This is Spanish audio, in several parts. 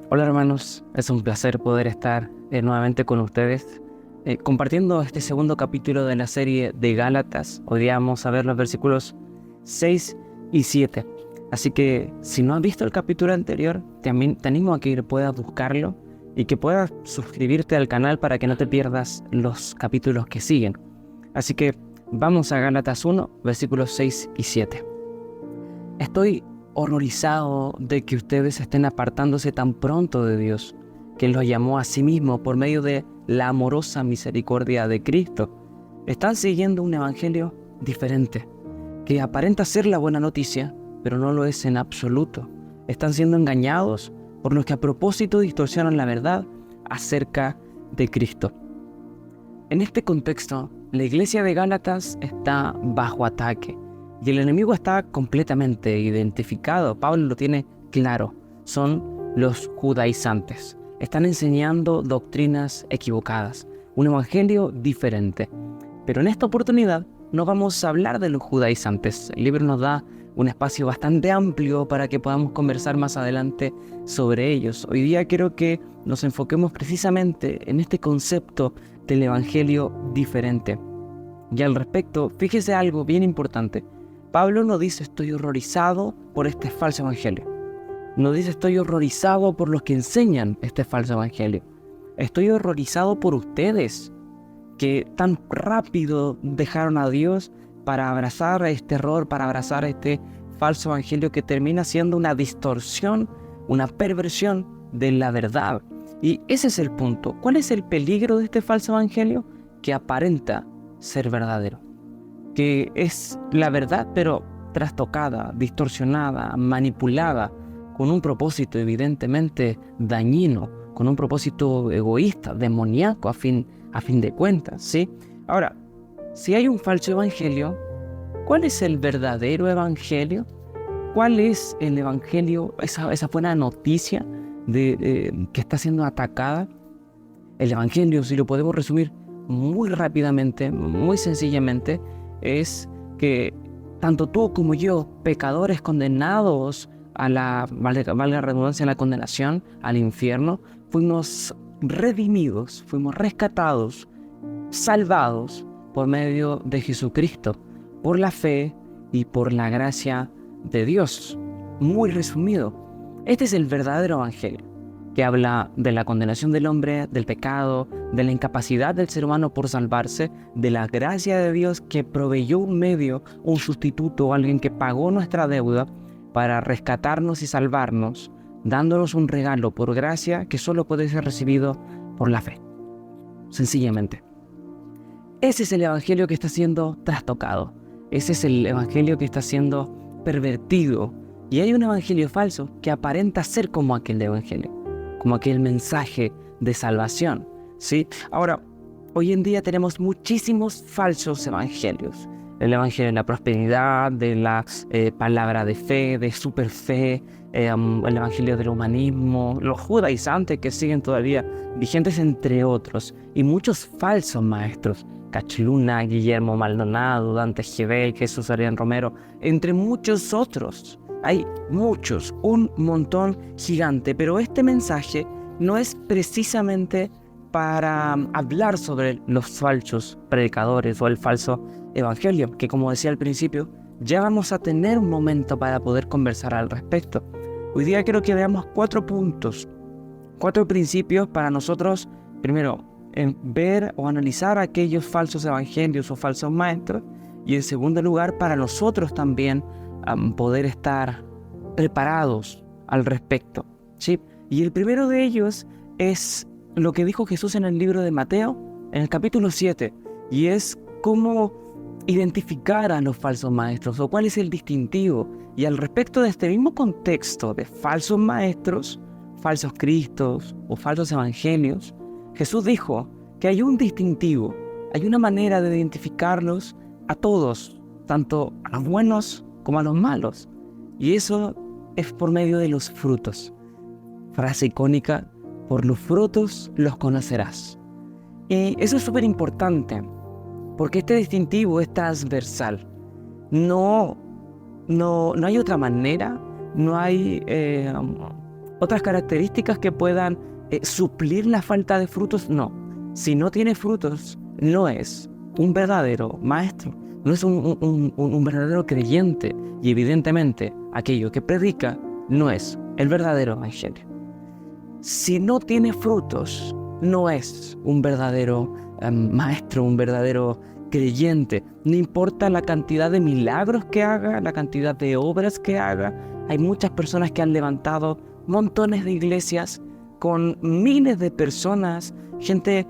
Hola hermanos, es un placer poder estar nuevamente con ustedes compartiendo este segundo capítulo de la serie de Gálatas. Hoy día vamos a ver los versículos 6 y 7. Así que si no has visto el capítulo anterior, te animo a que puedas buscarlo y que puedas suscribirte al canal para que no te pierdas los capítulos que siguen. Así que vamos a Gálatas 1, versículos 6 y 7. Estoy horrorizado de que ustedes estén apartándose tan pronto de Dios, que los llamó a sí mismo por medio de la amorosa misericordia de Cristo. Están siguiendo un evangelio diferente, que aparenta ser la buena noticia, pero no lo es en absoluto. Están siendo engañados por los que a propósito distorsionan la verdad acerca de Cristo. En este contexto, la iglesia de Gálatas está bajo ataque. Y el enemigo está completamente identificado. Pablo lo tiene claro. Son los judaizantes. Están enseñando doctrinas equivocadas, un evangelio diferente. Pero en esta oportunidad no vamos a hablar de los judaizantes. El libro nos da un espacio bastante amplio para que podamos conversar más adelante sobre ellos. Hoy día quiero que nos enfoquemos precisamente en este concepto del evangelio diferente. Y al respecto, fíjese algo bien importante. Pablo no dice estoy horrorizado por este falso evangelio. No dice estoy horrorizado por los que enseñan este falso evangelio. Estoy horrorizado por ustedes que tan rápido dejaron a Dios para abrazar este error, para abrazar este falso evangelio que termina siendo una distorsión, una perversión de la verdad. Y ese es el punto. ¿Cuál es el peligro de este falso evangelio? Que aparenta ser verdadero. Que es la verdad, pero trastocada, distorsionada, manipulada, con un propósito evidentemente dañino, con un propósito egoísta, demoníaco a fin de cuentas, ¿sí? Ahora, si hay un falso evangelio, ¿cuál es el verdadero evangelio? ¿Cuál es el evangelio, esa buena noticia que está siendo atacada? El evangelio, si lo podemos resumir muy rápidamente, muy sencillamente, es que tanto tú como yo, pecadores condenados a valga la redundancia, a la condenación, al infierno, fuimos redimidos, fuimos rescatados, salvados por medio de Jesucristo, por la fe y por la gracia de Dios. Muy resumido, este es el verdadero evangelio, que habla de la condenación del hombre, del pecado, de la incapacidad del ser humano por salvarse, de la gracia de Dios que proveyó un medio, un sustituto, alguien que pagó nuestra deuda para rescatarnos y salvarnos, dándonos un regalo por gracia que solo puede ser recibido por la fe. Sencillamente. Ese es el evangelio que está siendo trastocado. Ese es el evangelio que está siendo pervertido. Y hay un evangelio falso que aparenta ser como aquel evangelio, como aquel mensaje de salvación, ¿sí? Ahora, hoy en día tenemos muchísimos falsos evangelios. El evangelio de la prosperidad, de la palabra de fe, de superfe, el evangelio del humanismo, los judaizantes que siguen todavía vigentes, entre otros, y muchos falsos maestros. Cachluna, Guillermo Maldonado, Dante Gebel, Jesús Arián Romero, entre muchos otros. Hay muchos, un montón gigante, pero este mensaje no es precisamente para hablar sobre los falsos predicadores o el falso evangelio, que como decía al principio, ya vamos a tener un momento para poder conversar al respecto. Hoy día quiero que veamos 4 puntos, 4 principios para nosotros, primero, en ver o analizar aquellos falsos evangelios o falsos maestros, y en segundo lugar, para nosotros también poder estar preparados al respecto, ¿sí? Y el primero de ellos es lo que dijo Jesús en el libro de Mateo, en el capítulo 7, y es cómo identificar a los falsos maestros o cuál es el distintivo. Y al respecto de este mismo contexto de falsos maestros, falsos cristos o falsos evangelios, Jesús dijo que hay un distintivo, hay una manera de identificarlos a todos, tanto a los buenos como a los malos. Y eso es por medio de los frutos. Frase icónica, por los frutos los conocerás. Y eso es súper importante, porque este distintivo es transversal. No hay otra manera, no hay otras características que puedan suplir la falta de frutos. No. Si no tiene frutos, no es un verdadero maestro, no es un verdadero creyente. Y evidentemente, aquello que predica no es el verdadero evangelio. Si no tiene frutos, no es un verdadero maestro, un verdadero creyente. No importa la cantidad de milagros que haga, la cantidad de obras que haga. Hay muchas personas que han levantado montones de iglesias con miles de personas, gente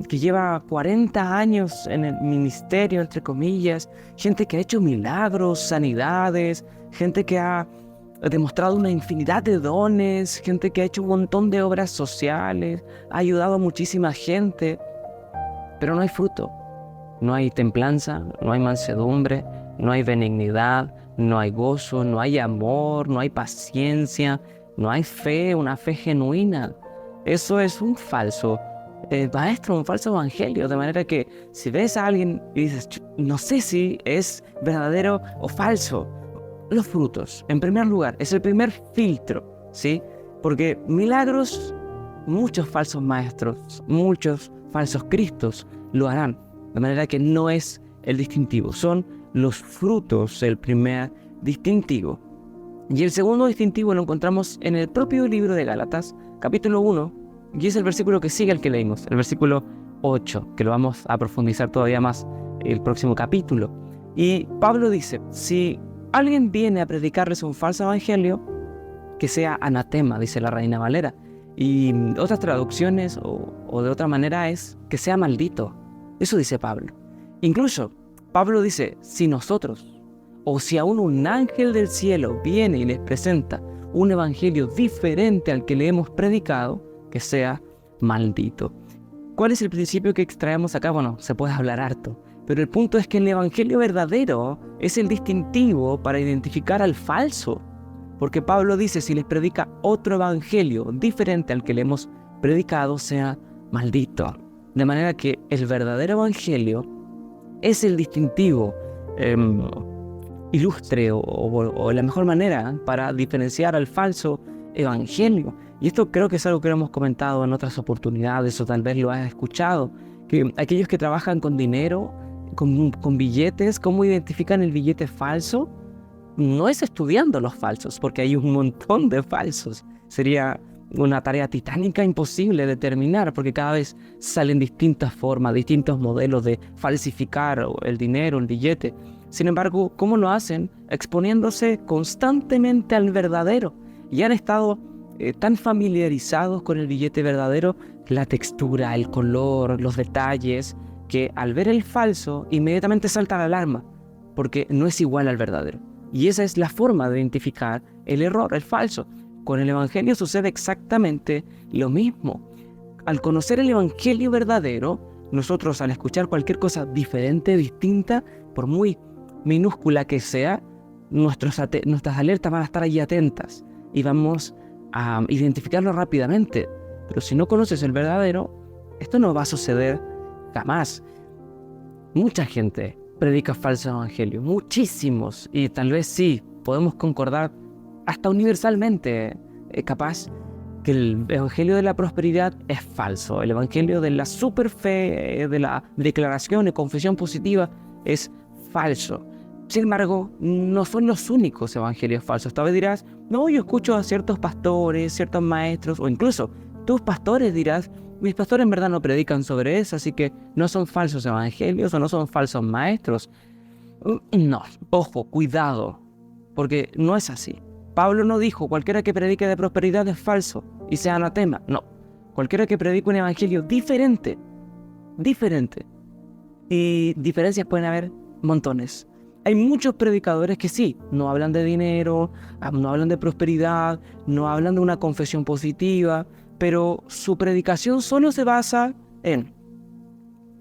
que lleva 40 años en el ministerio, entre comillas, gente que ha hecho milagros, sanidades, gente que ha demostrado una infinidad de dones, gente que ha hecho un montón de obras sociales, ha ayudado a muchísima gente, pero no hay fruto, no hay templanza, no hay mansedumbre, no hay benignidad, no hay gozo, no hay amor, no hay paciencia, no hay fe, una fe genuina. Eso es un falso maestro, un falso evangelio, de manera que si ves a alguien y dices, no sé si es verdadero o falso, los frutos, en primer lugar, es el primer filtro, ¿sí? Porque milagros, muchos falsos maestros, muchos falsos cristos lo harán, de manera que no es el distintivo, son los frutos el primer distintivo. Y el segundo distintivo lo encontramos en el propio libro de Gálatas, capítulo 1, y es el versículo que sigue al que leímos, el versículo 8, que lo vamos a profundizar todavía más el próximo capítulo. Y Pablo dice, si alguien viene a predicarles un falso evangelio, que sea anatema, dice la Reina Valera. Y otras traducciones o de otra manera es que sea maldito. Eso dice Pablo. Incluso Pablo dice, si nosotros o si aún un ángel del cielo viene y les presenta un evangelio diferente al que le hemos predicado, que sea maldito. ¿Cuál es el principio que extraemos acá? Bueno, se puede hablar harto, pero el punto es que el evangelio verdadero es el distintivo para identificar al falso. Porque Pablo dice, si les predica otro evangelio diferente al que le hemos predicado, sea maldito. De manera que el verdadero evangelio es el distintivo ilustre o la mejor manera para diferenciar al falso evangelio. Y esto creo que es algo que hemos comentado en otras oportunidades, o tal vez lo has escuchado, que aquellos que trabajan con dinero, con billetes, ¿cómo identifican el billete falso? No es estudiando los falsos, porque hay un montón de falsos. Sería una tarea titánica imposible de determinar, porque cada vez salen distintas formas, distintos modelos de falsificar el dinero, el billete. Sin embargo, ¿cómo lo hacen? Exponiéndose constantemente al verdadero. Y han estado tan familiarizados con el billete verdadero, la textura, el color, los detalles, que al ver el falso, inmediatamente salta la alarma, porque no es igual al verdadero. Y esa es la forma de identificar el error, el falso. Con el evangelio sucede exactamente lo mismo. Al conocer el evangelio verdadero, nosotros al escuchar cualquier cosa diferente, distinta, por muy minúscula que sea, nuestras alertas van a estar ahí atentas y vamos a identificarlo rápidamente. Pero si no conoces el verdadero, esto no va a suceder jamás. Mucha gente predica falso evangelio, muchísimos, y tal vez sí, podemos concordar hasta universalmente, capaz, que el evangelio de la prosperidad es falso, el evangelio de la superfe, de la declaración y confesión positiva es falso. Sin embargo, no son los únicos evangelios falsos. Tal vez dirás, no, yo escucho a ciertos pastores, ciertos maestros, o incluso tus pastores dirás, mis pastores en verdad no predican sobre eso, así que no son falsos evangelios o no son falsos maestros. No, ojo, cuidado, porque no es así. Pablo no dijo, cualquiera que predique de prosperidad es falso y sea anatema. No, cualquiera que predique un evangelio diferente. Y diferencias pueden haber montones. Hay muchos predicadores que sí, no hablan de dinero, no hablan de prosperidad, no hablan de una confesión positiva, pero su predicación solo se basa en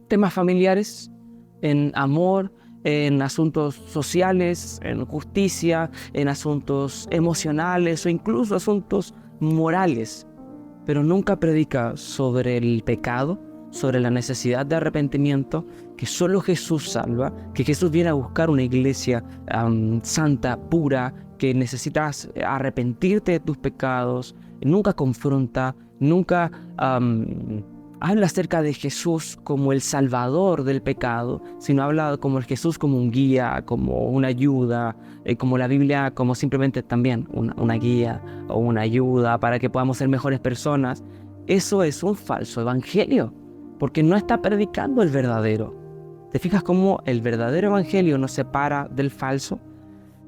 temas familiares, en amor, en asuntos sociales, en justicia, en asuntos emocionales o incluso asuntos morales, pero nunca predica sobre el pecado, sobre la necesidad de arrepentimiento, que solo Jesús salva, que Jesús viene a buscar una iglesia santa, pura, que necesitas arrepentirte de tus pecados, nunca confronta, nunca habla acerca de Jesús como el salvador del pecado, sino habla como el Jesús como un guía, como una ayuda, como la Biblia como simplemente también una guía o una ayuda para que podamos ser mejores personas. Eso es un falso evangelio, porque no está predicando el verdadero. ¿Te fijas cómo el verdadero evangelio nos separa del falso?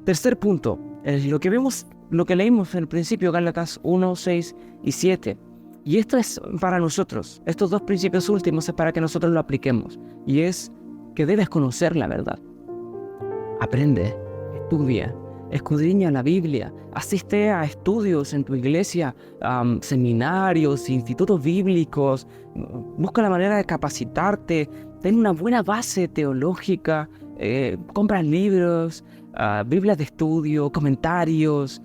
Tercer punto, lo que leímos en el principio, Gálatas 1, 6 y 7. Y esto es para nosotros. Estos dos principios últimos es para que nosotros lo apliquemos. Y es que debes conocer la verdad. Aprende, estudia, escudriña la Biblia, asiste a estudios en tu iglesia, seminarios, institutos bíblicos, busca la manera de capacitarte, ten una buena base teológica, compra libros, Biblias de estudio, comentarios,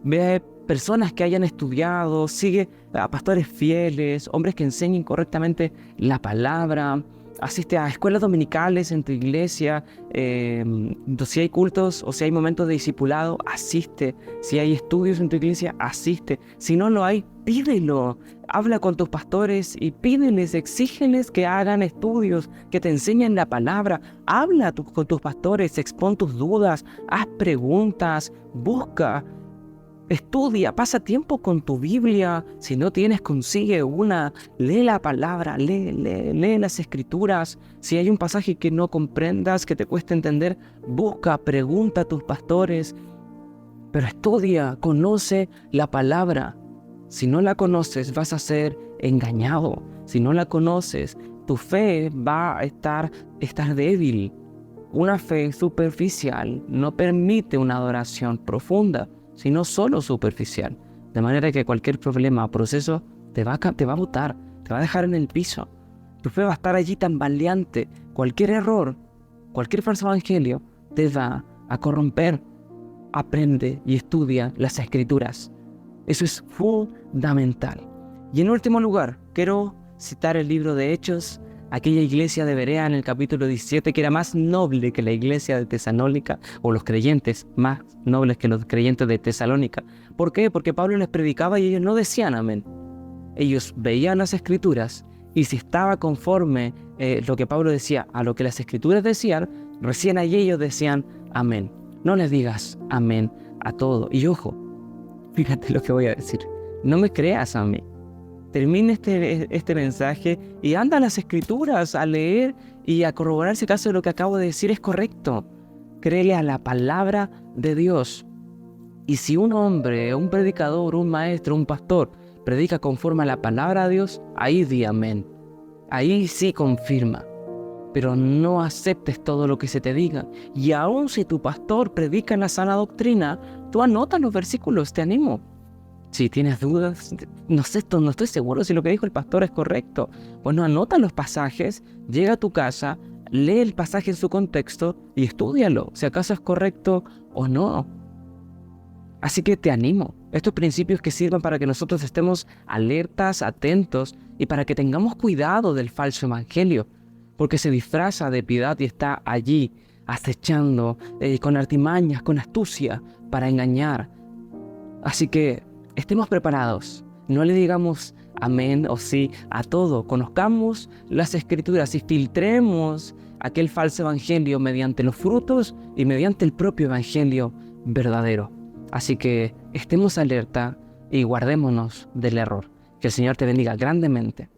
ve personas que hayan estudiado, sigue a pastores fieles, hombres que enseñen correctamente la palabra, asiste a escuelas dominicales en tu iglesia, si hay cultos o si hay momentos de discipulado, asiste. Si hay estudios en tu iglesia, asiste. Si no lo hay, pídelo. Habla con tus pastores y pídeles, exígeles que hagan estudios, que te enseñen la palabra. Habla con tus pastores, expón tus dudas, haz preguntas, busca. Estudia, pasa tiempo con tu Biblia. Si no tienes, consigue una. Lee la palabra, lee las escrituras. Si hay un pasaje que no comprendas, que te cueste entender, busca, pregunta a tus pastores. Pero estudia, conoce la palabra. Si no la conoces, vas a ser engañado. Si no la conoces, tu fe va a estar débil. Una fe superficial no permite una adoración profunda, sino solo superficial. De manera que cualquier problema o proceso te va a botar, te va a dejar en el piso. Tu fe va a estar allí tambaleante. Cualquier error, cualquier falso evangelio te va a corromper. Aprende y estudia las Escrituras. Eso es fundamental. Y en último lugar, quiero citar el libro de Hechos, aquella iglesia de Berea en el capítulo 17, que era más noble que la iglesia de Tesalónica, o los creyentes más nobles que los creyentes de Tesalónica. ¿Por qué? Porque Pablo les predicaba y ellos no decían amén. Ellos veían las Escrituras y si estaba conforme lo que Pablo decía a lo que las Escrituras decían, recién ahí ellos decían amén. No les digas amén a todo. Y ojo, fíjate lo que voy a decir. No me creas a mí. Termine este mensaje y anda a las Escrituras a leer y a corroborar si acaso lo que acabo de decir es correcto. Créele a la palabra de Dios. Y si un hombre, un predicador, un maestro, un pastor predica conforme a la palabra de Dios, ahí di amén. Ahí sí confirma. Pero no aceptes todo lo que se te diga. Y aun si tu pastor predica en la sana doctrina, tú anota los versículos, te animo. Si tienes dudas, no estoy seguro si lo que dijo el pastor es correcto. Bueno, anota los pasajes, llega a tu casa, lee el pasaje en su contexto y estúdialo, si acaso es correcto o no. Así que te animo. Estos principios que sirvan para que nosotros estemos alertas, atentos y para que tengamos cuidado del falso evangelio, porque se disfraza de piedad y está allí acechando con artimañas, con astucia para engañar. Así que estemos preparados, no le digamos amén o sí a todo. Conozcamos las Escrituras y filtremos aquel falso evangelio mediante los frutos y mediante el propio evangelio verdadero. Así que estemos alerta y guardémonos del error. Que el Señor te bendiga grandemente.